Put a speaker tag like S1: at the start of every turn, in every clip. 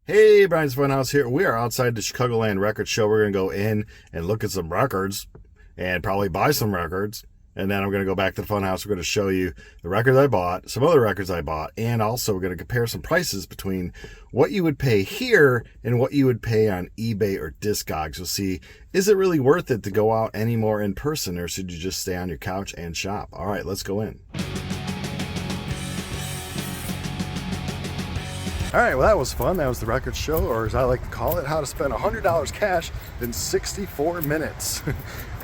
S1: Hey, Brian's Funhouse here. We are outside the Chicagoland Record Show. We're going to go in and look at some records and probably buy some records. And then I'm going to go back to the Funhouse. We're going to show you the records I bought, some other records I bought, and also we're going to compare some prices between what you would pay here and what you would pay on eBay or Discogs. You'll see, is it really worth it to go out any more in person, or should you just stay on your couch and shop? All right, let's go in. All right, well, that was fun. That was the record show, or as I like to call it, how to spend $100 cash in 64 minutes.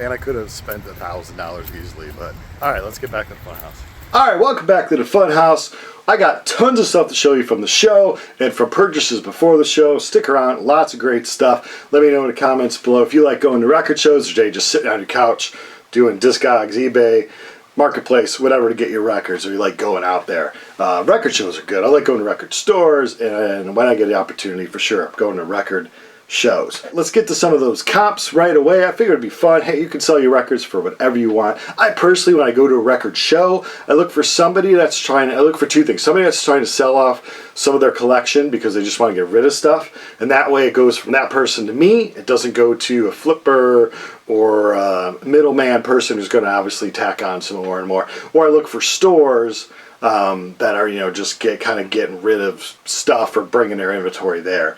S1: And I could have spent $1,000 easily, but all right, let's get back to the fun house. All right, welcome back to the fun house. I got tons of stuff to show you from the show and from purchases before the show. Stick around, lots of great stuff. Let me know in the comments below if you like going to record shows or just sitting on your couch doing Discogs, eBay, Marketplace, whatever, to get your records, or you like going out there. Record shows are good. I like going to record stores, and when I get the opportunity, for sure, I'm going to record shows. Let's get to some of those comps right away. I figured it'd be fun. Hey, you can sell your records for whatever you want. I personally, when I go to a record show, I look for somebody that's I look for two things. Somebody that's trying to sell off some of their collection because they just want to get rid of stuff, and that way it goes from that person to me. It doesn't go to a flipper or a middleman person who's going to obviously tack on some more and more. Or I look for stores that are, just getting rid of stuff or bringing their inventory there.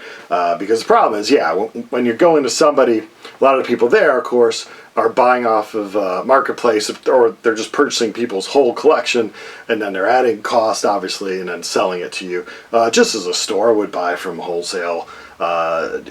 S1: Because the problem is, when you're going to somebody, a lot of the people there, of course, are buying off of Marketplace, or they're just purchasing people's whole collection, and then they're adding cost, obviously, and then selling it to you. Just as a store would buy from a wholesale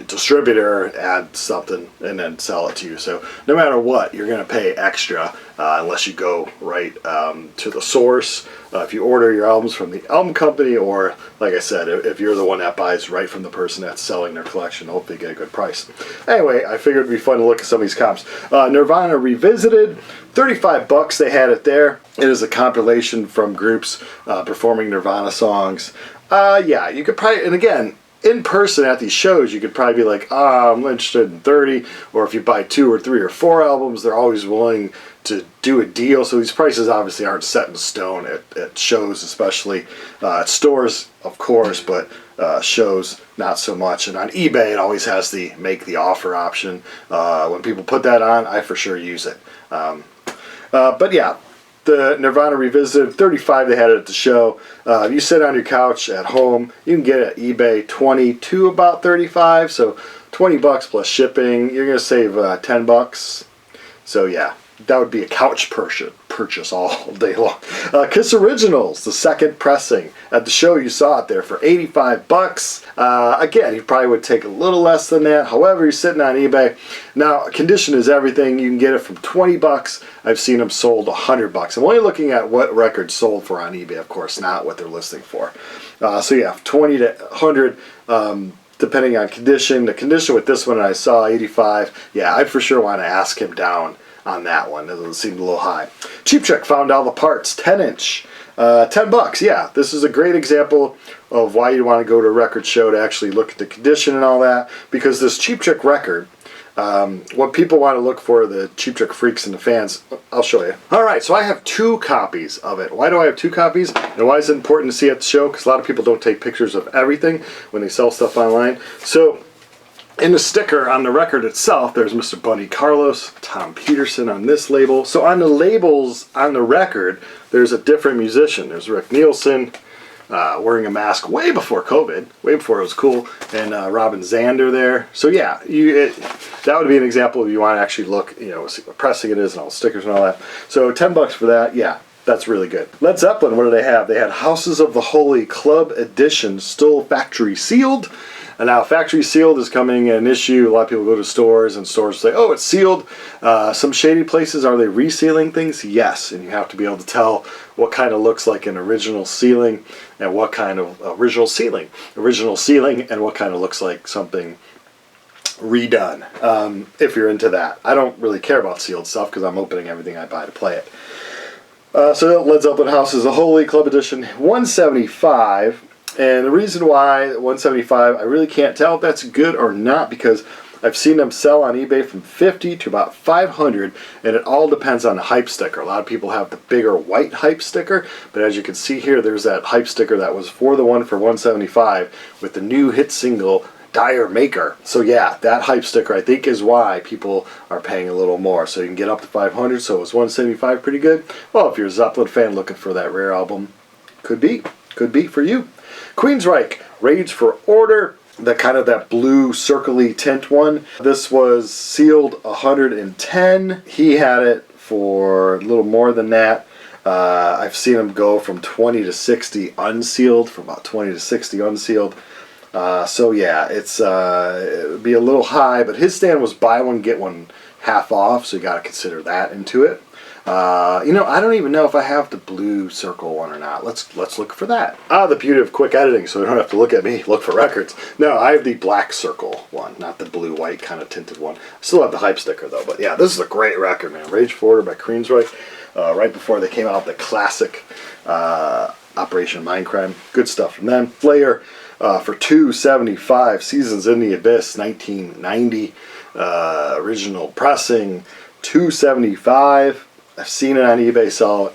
S1: distributor, add something, and then sell it to you. So no matter what, you're going to pay extra unless you go right to the source. If you order your albums from the album company, or like I said, if you're the one that buys right from the person that's selling their collection, hopefully get a good price. Anyway, I figured it'd be fun to look at some of these comps. Nirvana Revisited, $35 they had it there. It is a compilation from groups performing Nirvana songs. You could probably, and again, in person at these shows, you could probably be like, I'm interested in 30, or if you buy 2 or 3 or 4 albums, they're always willing to do a deal. So these prices obviously aren't set in stone at shows, especially at stores, of course, but shows not so much. And on eBay, it always has the make the offer option. When people put that on, I for sure use it. But yeah, the Nirvana Revisited, $35 they had it at the show. If you sit on your couch at home, you can get it at eBay $20 to about $35, so $20 plus shipping. You're going to save $10. So yeah, that would be a couch purchase all day long. Kiss Originals, the second pressing. At the show, you saw it there for $85. Again, you probably would take a little less than that. However, you're sitting on eBay. Now, condition is everything. You can get it from $20. I've seen them sold $100. I'm only looking at what records sold for on eBay, of course, not what they're listing for. So yeah, 20 to 100. Depending on condition. The condition with this one I saw, 85. Yeah, I for sure want to ask him down on that one. It seemed a little high. Cheap Trick found all the parts, 10-inch. $10. Yeah, this is a great example of why you want to go to a record show to actually look at the condition and all that, because this Cheap Trick record, what people want to look for, the Cheap Trick freaks and the fans, I'll show you. Alright, so I have 2 copies of it. Why do I have 2 copies? And why is it important to see at the show? Because a lot of people don't take pictures of everything when they sell stuff online. So in the sticker on the record itself, there's Mr. Buddy Carlos, Tom Peterson on this label. So on the labels on the record, there's a different musician. There's Rick Nielsen wearing a mask way before COVID, way before it was cool, and Robin Zander there. So yeah, that would be an example if you want to actually look, see what pressing it is and all the stickers and all that. So $10 for that, yeah. That's really good. Led Zeppelin, what do they have? They had Houses of the Holy Club Edition, still factory sealed. And now factory sealed is coming an issue. A lot of people go to stores and stores say, oh, it's sealed. Some shady places, are they resealing things? Yes, and you have to be able to tell what kind of looks like an original sealing and what kind of original sealing and what kind of looks like something redone, if you're into that. I don't really care about sealed stuff because I'm opening everything I buy to play it. So Led Zeppelin Houses of the Holy Club Edition, $175. And the reason why $175, I really can't tell if that's good or not, because I've seen them sell on eBay from 50 to about 500, and it all depends on the hype sticker. A lot of people have the bigger white hype sticker, but as you can see here, there's that hype sticker that was for the one for 175 with the new hit single Dire Maker. So yeah, that hype sticker I think is why people are paying a little more. So you can get up to 500, so it was 175 pretty good. Well, if you're a Zeppelin fan looking for that rare album, could be for you. Queensryche, Rage for Order, the kind of that blue circly tint one. This was sealed 110. He had it for a little more than that. I've seen him go from 20 to 60 unsealed, from about 20 to 60 unsealed. So yeah, it would be a little high, but his stand was buy one get one half off, so you got to consider that into it. You know, I don't even know if I have the blue circle one or not. Let's look for that. The beauty of quick editing, so you don't have to look at me, look for records. No, I have the black circle one, not the blue-white kind of tinted one. I still have the hype sticker though, but yeah, this is a great record, man. Rage for Order by Queensryche, right before they came out with the classic Operation Mindcrime. Good stuff from them. Flair, for $275, Seasons in the Abyss, 1990, original pressing, $275. I've seen it on eBay sell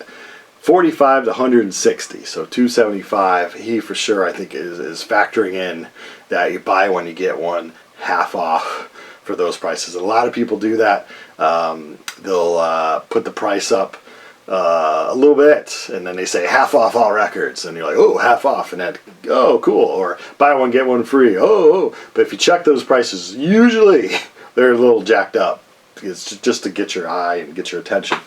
S1: 45 to 160, so $275. He for sure I think is factoring in that you buy one you get one half off for those prices. A lot of people do that. They'll put the price up a little bit, and then they say half off all records, and you're like, oh, half off, and that, oh, cool, or buy one get one free, oh. But if you check those prices, usually they're a little jacked up. It's just to get your eye and get your attention.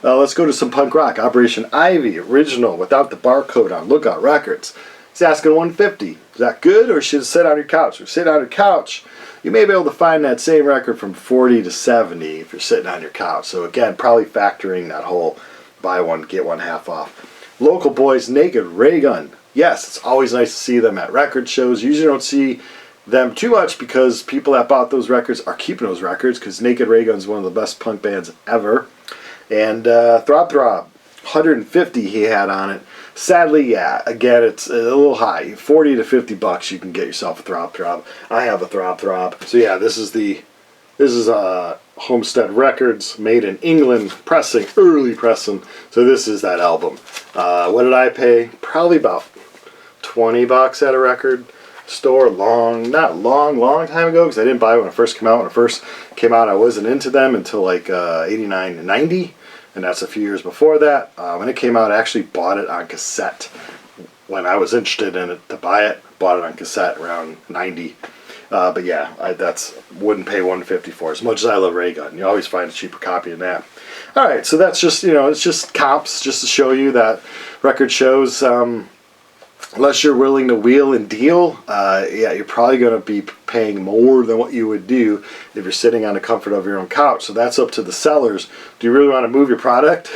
S1: Let's go to some punk rock. Operation Ivy, original, without the barcode on Lookout Records. He's asking $150. Is that good, or should it sit on your couch? Or sit on your couch, you may be able to find that same record from 40 to 70 if you're sitting on your couch. So again, probably factoring that whole buy one, get one half off. Local boys, Naked Raygun. Yes, it's always nice to see them at record shows. Usually don't see them too much because people that bought those records are keeping those records, because Naked Raygun is one of the best punk bands ever. And Throb Throb, 150 he had on it. Sadly, yeah, again, it's a little high. 40 to 50 bucks, you can get yourself a Throb Throb. I have a Throb Throb. So yeah, this is Homestead Records, made in England, pressing, early pressing. So this is that album. What did I pay? Probably about 20 bucks at a record store. Long time ago, because I didn't buy it when it first came out. When it first came out, I wasn't into them until like 89 and 90, and that's a few years before that. When it came out, I actually bought it on cassette. When I was interested in it to buy it, bought it on cassette around 90. But yeah, wouldn't pay $150 for it. As much as I love Raygun, you always find a cheaper copy than that. All right, so that's just, it's just comps, just to show you that record shows, unless you're willing to wheel and deal, yeah, you're probably going to be paying more than what you would do if you're sitting on the comfort of your own couch. So that's up to the sellers. Do you really want to move your product?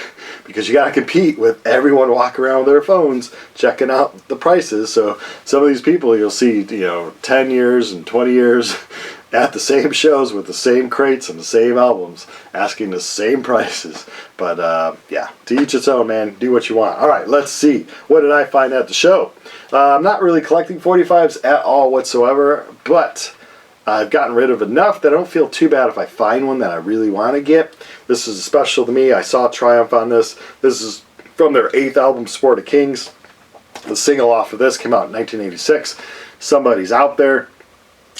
S1: Because you got to compete with everyone walking around with their phones checking out the prices. So some of these people you'll see, 10 years and 20 years at the same shows with the same crates and the same albums, asking the same prices. But yeah, to each its own, man. Do what you want. All right, let's see. What did I find at the show? I'm not really collecting 45s at all whatsoever, but I've gotten rid of enough that I don't feel too bad if I find one that I really want to get. This is special to me. I saw Triumph on this. This is from their 8th album, Sport of Kings. The single off of this came out in 1986. Somebody's Out There.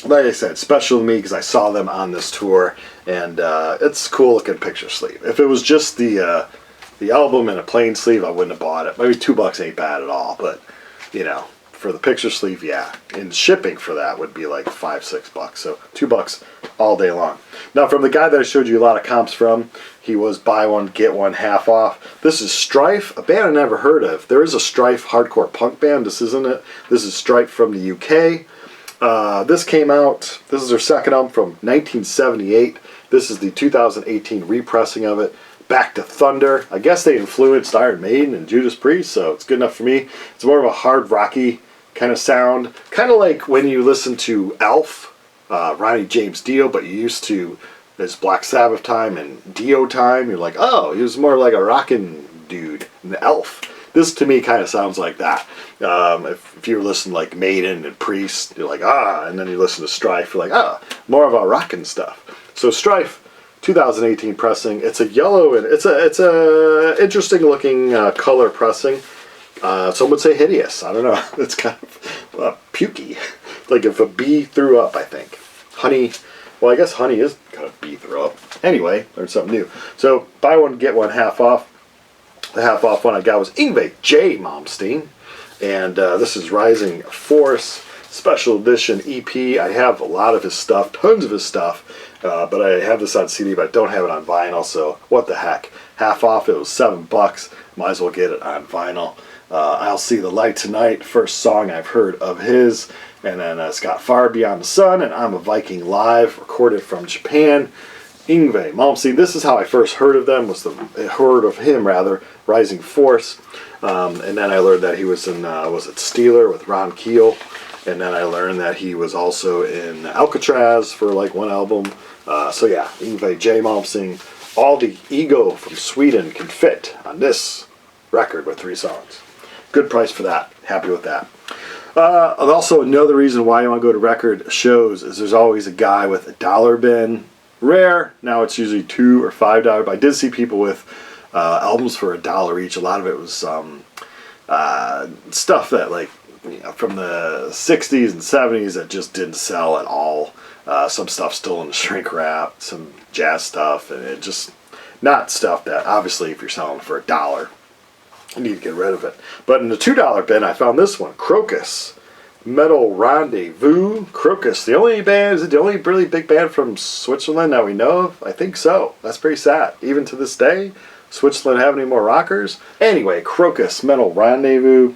S1: Like I said, special to me because I saw them on this tour, and it's a cool looking picture sleeve. If it was just the album in a plain sleeve, I wouldn't have bought it. Maybe $2 ain't bad at all, but for the picture sleeve, yeah. And shipping for that would be like $5-6. So $2 all day long. Now, from the guy that I showed you a lot of comps from, he was buy one, get one half off. This is Strife, a band I never heard of. There is a Strife hardcore punk band. This isn't it. This is Strife from the UK. This came out, this is their second album from 1978. This is the 2018 repressing of it. Back to Thunder. I guess they influenced Iron Maiden and Judas Priest, so it's good enough for me. It's more of a hard rocky kind of sound. Kind of like when you listen to Elf, Ronnie James Dio, but you used to, there's Black Sabbath time and Dio time. You're like, oh, he was more like a rockin' dude than Elf. This to me kind of sounds like that. If you listen like Maiden and Priest, you're like, ah, and then you listen to Strife, you're like, ah, more of our rockin' stuff. So Strife, 2018 pressing. It's a yellow and it's a interesting looking color pressing. Some would say hideous. I don't know. It's kind of pukey, like if a bee threw up. I think honey. Well, I guess honey is kind of bee throw up. Anyway, learned something new. So buy one get one half off. The half off one I got was Yngwie J. Malmsteen, and this is Rising Force Special Edition EP. I have a lot of his stuff, tons of his stuff, but I have this on CD, but I don't have it on vinyl. So what the heck? Half off. It was $7. Might as well get it on vinyl. I'll See the Light Tonight, first song I've heard of his. And then it's got Far Beyond the Sun and I'm a Viking Live, recorded from Japan. Yngwie Malmsteen, this is how I first heard of them, heard of him rather, Rising Force. And then I learned that he was in, was it Steeler with Ron Keel? And then I learned that he was also in Alcatraz for like one album. So yeah, Yngwie J. Malmsteen, all the ego from Sweden can fit on this record with 3 songs. Good price for that. Happy with that. Also, another reason why you want to go to record shows is there's always a guy with a dollar bin. Rare. Now it's usually $2 or $5. But I did see people with albums for $1 each. A lot of it was stuff that, like, you know, from the 60s and 70s that just didn't sell at all. Some stuff still in shrink wrap, some jazz stuff, and it just not stuff that obviously if you're selling for $1. You need to get rid of it. But in the $2 bin, I found this one, Crocus, Metal Rendezvous. Crocus, the only band, is it the only really big band from Switzerland that we know of? I think so. That's pretty sad. Even to this day, Switzerland have any more rockers? Anyway, Crocus, Metal Rendezvous.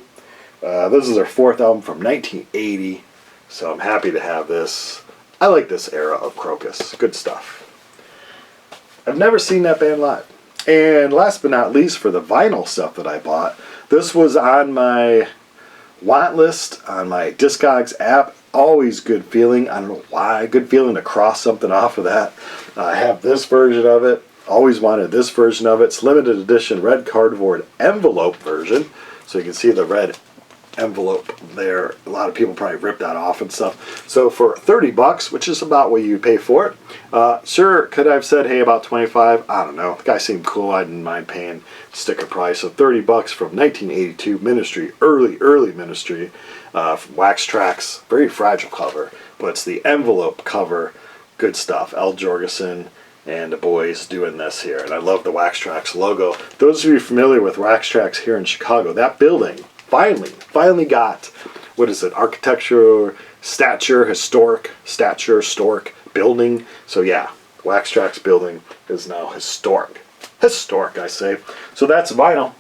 S1: This is their 4th album from 1980. So I'm happy to have this. I like this era of Crocus. Good stuff. I've never seen that band live. And last but not least, for the vinyl stuff that I bought, this was on my want list on my Discogs app. Always good feeling. I don't know why. Good feeling to cross something off of that. I have this version of it. Always wanted this version of it. It's limited edition red cardboard envelope version. So you can see the red envelope there. A lot of people probably ripped that off and stuff. So for $30, which is about what you pay for it, sure, could I have said, hey, about 25? I don't know. The guy seemed cool. I didn't mind paying sticker price. So $30 from 1982 Ministry, early Ministry, from Wax Trax. Very fragile cover, but it's the envelope cover. Good stuff. Al Jorgensen and the boys doing this here. And I love the Wax Trax logo. Those of you familiar with Wax Trax here in Chicago, that building finally got, what is it, architecture, historic building. So yeah, Wax Trax building is now historic, I say. So that's vinyl.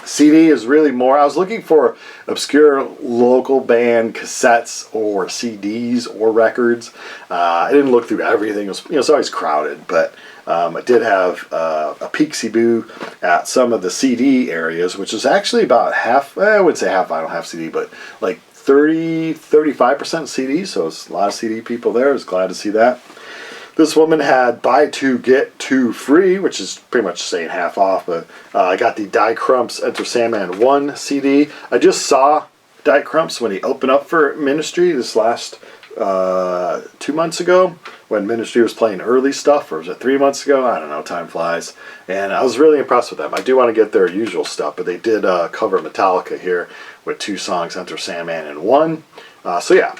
S1: CD is really more, I was looking for obscure local band cassettes or CDs or records. I didn't look through everything. It was, it's always crowded, but I did have a peek-see-boo at some of the CD areas, which is actually about half, I wouldn't say half vinyl, half CD, but like 35% CDs, so it's a lot of CD people there. I was glad to see that. This woman had buy 2 get 2 free, which is pretty much saying half off, but I got the Die Krumps Enter Sandman 1 CD. I just saw Die Krumps when he opened up for Ministry this last 2 months ago, when Ministry was playing early stuff, or was it 3 months ago? I don't know, time flies. And I was really impressed with them. I do want to get their usual stuff, but they did cover Metallica here with 2 songs, Enter Sandman and 1. So yeah,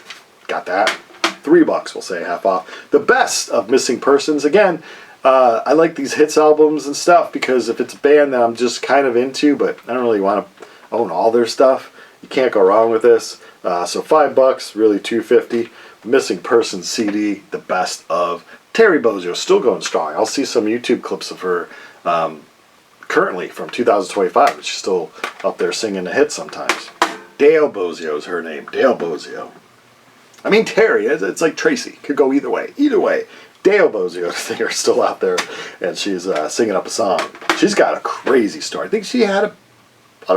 S1: got that. $3, we'll say, half off. The best of Missing Persons. Again, I like these hits albums and stuff because if it's a band that I'm just kind of into, but I don't really want to own all their stuff, you can't go wrong with this. So $5, really $2.50. Missing Persons CD, the best of Terry Bozzio, still going strong. I'll see some YouTube clips of her currently from 2025, but she's still up there singing the hits sometimes. Dale Bozzio is her name. Dale Bozzio. I mean, Terry, it's like Tracy. Could go either way. Either way, Dale Bozzio, singer, is still out there, and she's singing up a song. She's got a crazy story. I think she had a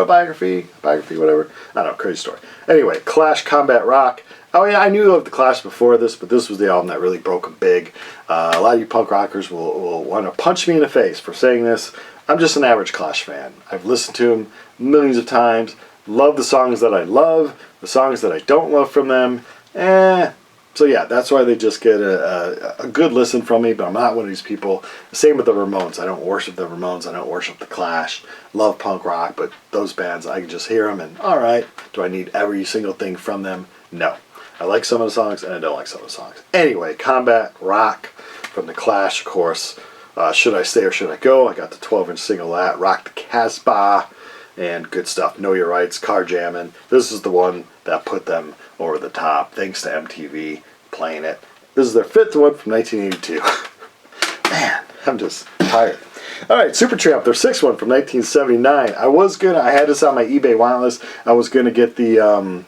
S1: biography, whatever. I don't know, crazy story. Anyway, Clash Combat Rock. Oh yeah, I knew of the Clash before this, but this was the album that really broke them big. A lot of you punk rockers will want to punch me in the face for saying this. I'm just an average Clash fan. I've listened to them millions of times. Love the songs that I love. The songs that I don't love from them, So yeah, that's why they just get a good listen from me, but I'm not one of these people. Same with the Ramones. I don't worship the Ramones. I don't worship the Clash. Love punk rock, but those bands, I can just hear them and, all right, do I need every single thing from them? No. I like some of the songs and I don't like some of the songs. Anyway, Combat Rock from the Clash, of course. Should I Stay or Should I Go? I got the 12-inch single that. Rock the Casbah. And good stuff. Know Your Rights, Car Jammin'. This is the one that put them over the top, thanks to MTV playing it. This is their 5th one from 1982. Man, I'm just tired. All right, Supertramp, their 6th one from 1979. I had this on my eBay want list. I was gonna get the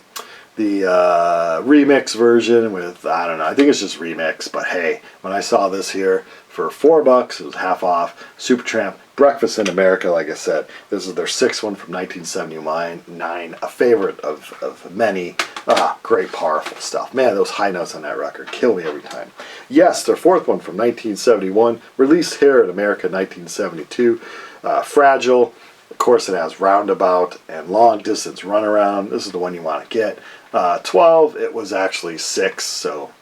S1: remix version with, I don't know, I think it's just remix, but hey, when I saw this here for $4, it was half off. Supertramp, Breakfast in America, like I said. This is their 6th one from 1979, a favorite of many. Great, powerful stuff. Man, those high notes on that record kill me every time. Yes, their 4th one from 1971, released here in America in 1972. Fragile. Of course, it has Roundabout and Long Distance Runaround. This is the one you want to get. 12, it was actually 6, so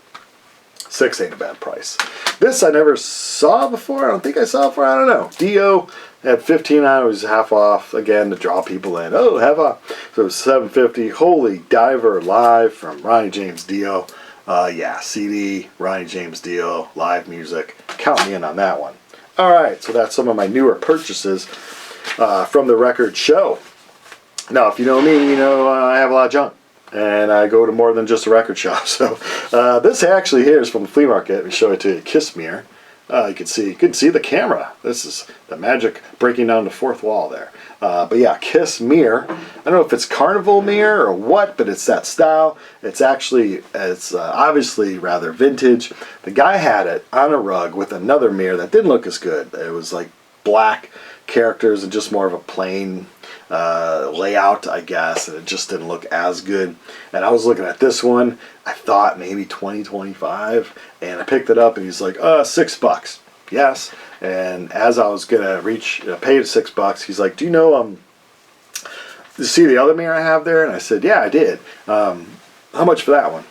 S1: 6 ain't a bad price. This I never saw before. I don't think I saw it before. I don't know. Dio had 15 on it. It was half off, again, to draw people in. Oh, half off. So it was $7.50. Holy Diver Live from Ronnie James Dio. Yeah, CD, Ronnie James Dio, live music. Count me in on that one. All right, so that's some of my newer purchases from the record show. Now, if you know me, you know I have a lot of junk. And I go to more than just a record shop. So this actually here is from the flea market. Let me show it to you. Kiss Mirror. You can see the camera. This is the magic breaking down the fourth wall there. But yeah, Kiss Mirror. I don't know if it's Carnival mirror or what, but it's that style. It's obviously rather vintage. The guy had it on a rug with another mirror that didn't look as good. It was like black characters and just more of a plain layout, I guess, and it just didn't look as good. And I was looking at this one, I thought maybe 20, 25, and I picked it up and he's like, $6. Yes. And as I was gonna pay the $6, he's like, do you know you see the other mirror I have there? And I said, yeah, I did. How much for that one?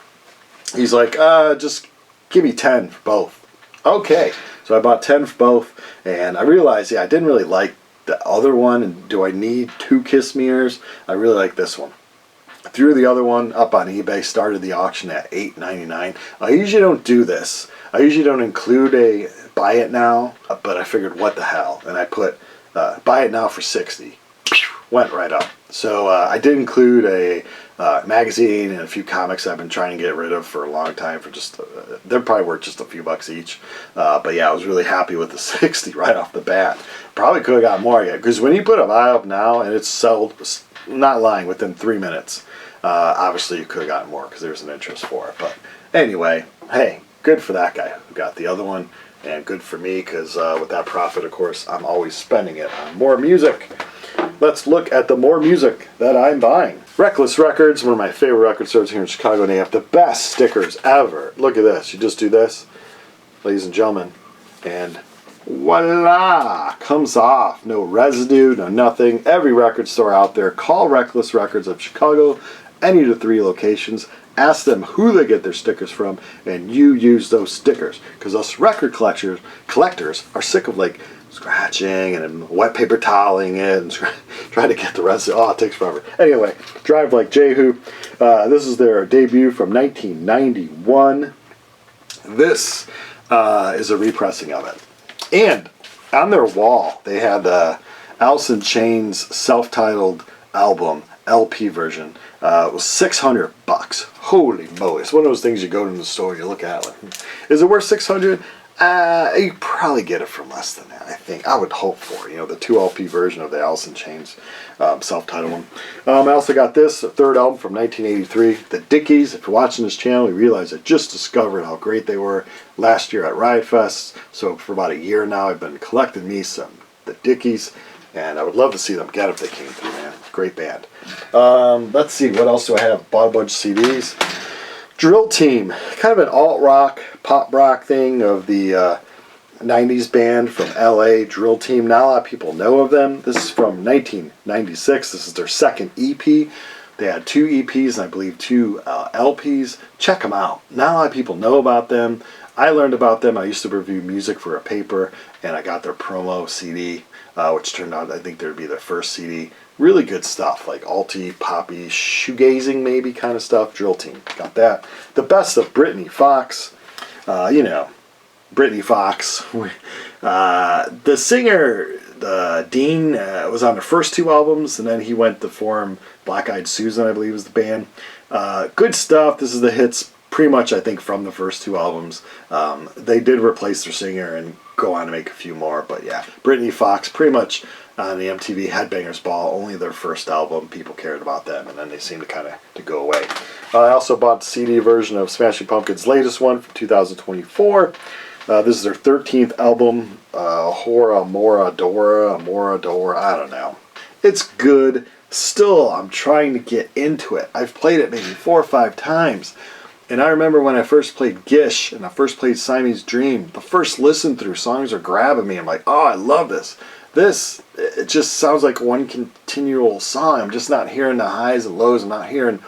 S1: He's like, just give me 10 for both. Okay. So I bought 10 for both, and I realized, yeah, I didn't really like the other one, and do I need 2 Kiss Mirrors? I really like this one. I threw the other one up on eBay, started the auction at $8.99. I usually don't do this. I usually don't include a buy it now, but I figured what the hell, and I put buy it now for $60. Went right up. So I did include a magazine and a few comics I've been trying to get rid of for a long time for just, they're probably worth just a few bucks each. But yeah, I was really happy with the 60 right off the bat. Probably could have got more yet, because when you put a buy up now and it's sold, not lying, within 3 minutes, obviously you could have gotten more because there's an interest for it. But anyway, hey, good for that guy who got the other one, and good for me, because with that profit, of course, I'm always spending it on more music. Let's look at the more music that I'm buying. Reckless Records, one of my favorite record stores here in Chicago, and they have the best stickers ever. Look at this. You just do this, ladies and gentlemen, and voila, comes off. No residue, no nothing. Every record store out there, call Reckless Records of Chicago, any of the 3 locations. Ask them who they get their stickers from, and you use those stickers, because us record collectors are sick of like scratching and wet paper toweling it and trying to get the rest of it. Oh, it takes forever. Anyway, Drive Like Jehu. This is their debut from 1991. This is a repressing of it. And on their wall, they had Alice in Chains' self-titled album, LP version. It was $600. Holy moly. It's one of those things you go to the store and you look at it like, is it worth $600? You probably get it for less than that, I think. I would hope for, the 2 LP version of the Alice in Chains self-titled one. I also got this, a 3rd album from 1983, The Dickies. If you're watching this channel, you realize I just discovered how great they were last year at Riot Fest. So for about a year now, I've been collecting me some The Dickies, and I would love to see them again if they came through, man. Great band. Let's see, what else do I have? Bought a bunch of CDs. Drill Team, kind of an alt-rock, pop-rock thing of the 90s band from LA, Drill Team. Not a lot of people know of them. This is from 1996. This is their 2nd EP. They had 2 EPs and I believe 2 LPs. Check them out. Not a lot of people know about them. I learned about them. I used to review music for a paper, and I got their promo CD, which turned out I think there'd be their first CD. Really good stuff, like alty, poppy, shoegazing maybe kind of stuff. Drill Team, got that. The Best of Brittany Fox. You know, Brittany Fox. The singer, Dean, was on the first 2 albums, and then he went to form Black Eyed Susan, I believe was the band. Good stuff. This is the hits pretty much, I think, from the first 2 albums. They did replace their singer and go on to make a few more, but yeah, Brittany Fox, pretty much on the MTV Headbangers Ball, only their first album, people cared about them, and then they seemed to kind of to go away. I also bought the CD version of Smashing Pumpkins' latest one from 2024. This is their 13th album, Hora Mora Dora, I don't know. It's good. Still, I'm trying to get into it. I've played it maybe 4 or 5 times. And I remember when I first played Gish and I first played Siamese Dream, the first listen through, songs are grabbing me. I'm like, oh, I love this. It just sounds like one continual song. I'm just not hearing the highs and lows. I'm not hearing,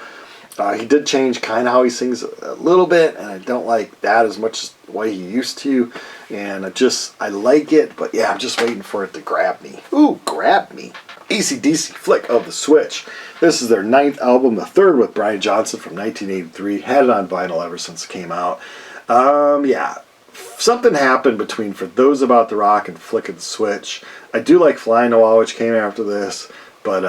S1: he did change kind of how he sings a little bit, and I don't like that as much as the way he used to. And I like it, but yeah, I'm just waiting for it to grab me. Ooh, grab me. AC/DC Flick of the Switch. This is their 9th album, the 3rd with Brian Johnson from 1983. Had it on vinyl ever since it came out. Yeah, something happened between For Those About to Rock and Flick of the Switch. I do like Flying the Wall, which came after this, but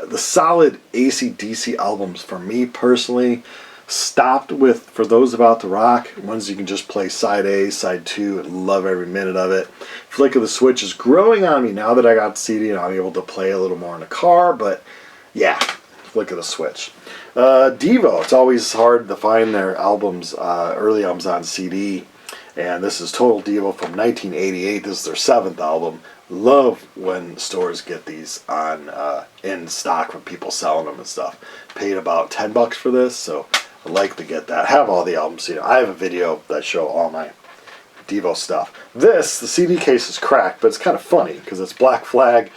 S1: the solid AC/DC albums for me personally stopped with For Those About to Rock, ones you can just play side A, side 2, and love every minute of it. Flick of the Switch is growing on me now that I got the CD and I'm able to play a little more in the car, but yeah, Flick of the Switch. Devo, it's always hard to find their albums, early albums on CD, and this is Total Devo from 1988. This is their 7th album. Love when stores get these on in stock from people selling them and stuff. Paid about $10 for this, so I like to get that. Have all the albums. You know, I have a video that show all my Devo stuff. The CD case is cracked, but it's kind of funny because it's Black Flag,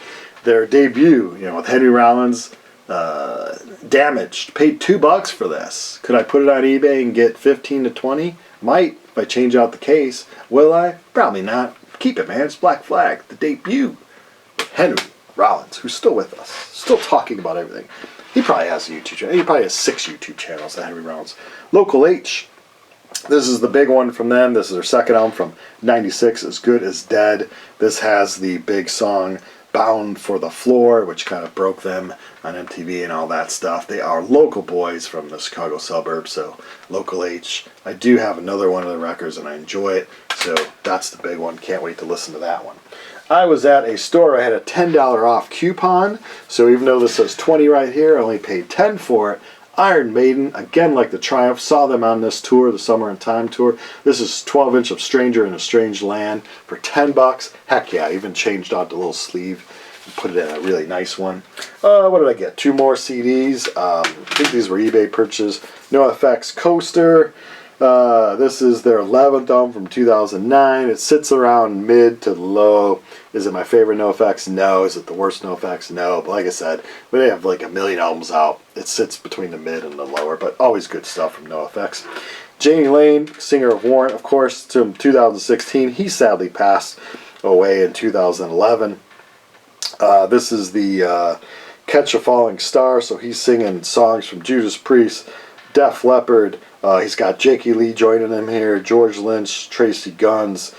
S1: their debut. You know, with Henry Rollins, Damaged. Paid $2 for this. Could I put it on eBay and get 15 to 20? Might if I change out the case. Will I? Probably not. Keep it, man. It's Black Flag, the debut with Henry Rollins, who's still with us, still talking about everything. He probably has a YouTube channel. He probably has 6 YouTube channels, that Henry Rollins. Local H. This is the big one from them. This is their 2nd album from '96, As Good as Dead. This has the big song Bound for the Floor, which kind of broke them on MTV and all that stuff. They are local boys from the Chicago suburbs, so Local H. I do have another one of the records and I enjoy it, so that's the big one. Can't wait to listen to that one. I was at a store. I had a $10 off coupon, so even though this says 20 right here, I only paid 10 for it. Iron Maiden, again like the Triumph, saw them on this tour, the Summer in Time tour. This is 12-inch of Stranger in a Strange Land for $10. Heck yeah, I even changed out the little sleeve and put it in a really nice one. What did I get? 2 more CDs. I think these were eBay purchases. NoFX Coaster. This is their 11th album from 2009. It sits around mid to low. Is it my favorite NoFX? No. Is it the worst NoFX? No. But like I said, they have like a million albums out. It sits between the mid and the lower, but always good stuff from NoFX. Janie Lane, singer of Warrant, of course, from 2016. He sadly passed away in 2011. This is the Catch a Falling Star, so he's singing songs from Judas Priest, Def Leppard. He's got Jakey Lee joining him here, George Lynch, Tracy Guns,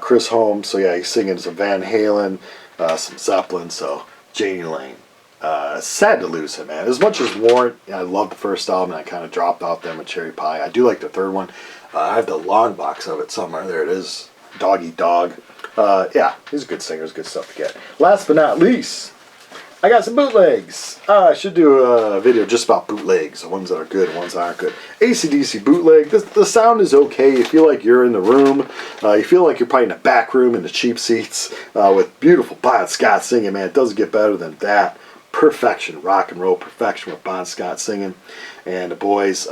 S1: Chris Holmes. So yeah, he's singing some Van Halen, some Zeppelin. So Janie Lane. Sad to lose him, man. As much as Warrant, I love the first album, and I kind of dropped off them with Cherry Pie. I do like the 3rd one. I have the long box of it somewhere. There it is. Dog Eat Dog. Yeah, he's a good singer. It's good stuff to get. Last but not least, I got some bootlegs. I should do a video just about bootlegs, the ones that are good and ones that aren't good. AC/DC bootleg. The sound is okay. You feel like you're in the room. You feel like you're probably in the back room in the cheap seats with beautiful Bon Scott singing. Man, it doesn't get better than that. Perfection, rock and roll perfection with Bon Scott singing. And the boys,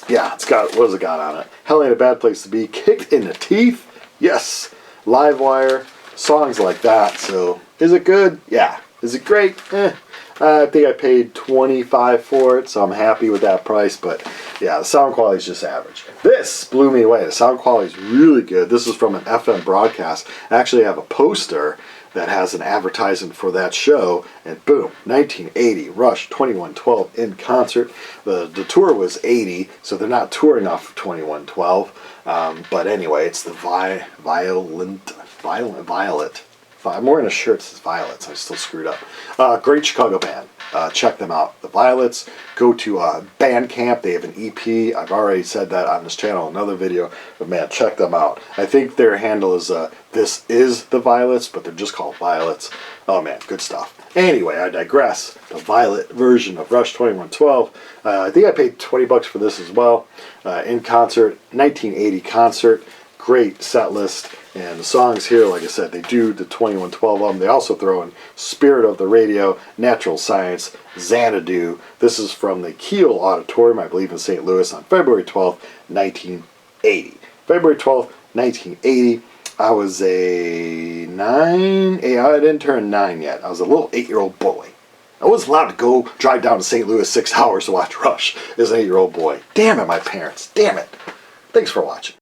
S1: yeah, it's got, what has it got on it? Hell Ain't a Bad Place to Be, Kicked in the Teeth. Yes, Live Wire, songs like that. So, is it good? Yeah. Is it great? I think I paid $25 for it, so I'm happy with that price. But yeah, the sound quality is just average. This blew me away. The sound quality is really good. This is from an FM broadcast. I actually have a poster that has an advertisement for that show, and boom, 1980 Rush 2112 in concert. The tour was 80, so they're not touring off of 2112. But anyway, it's the Violet. I'm wearing a shirt that says Violets. I still screwed up. Great Chicago band. Check them out. The Violets. Go to Bandcamp. They have an EP. I've already said that on this channel, another video. But man, check them out. I think their handle is This Is the Violets, but they're just called Violets. Oh man, good stuff. Anyway, I digress. The Violet version of Rush 2112. I think I paid $20 for this as well. In concert, 1980 concert. Great set list. And the songs here, like I said, they do the 2112 album. They also throw in Spirit of the Radio, Natural Science, Xanadu. This is from the Kiel Auditorium, I believe in St. Louis, on February 12th, 1980. February 12th, 1980. I was I didn't turn 9 yet. I was a little 8-year-old boy. I wasn't allowed to go drive down to St. Louis 6 hours to watch Rush as an 8-year-old boy. Damn it, my parents. Damn it. Thanks for watching.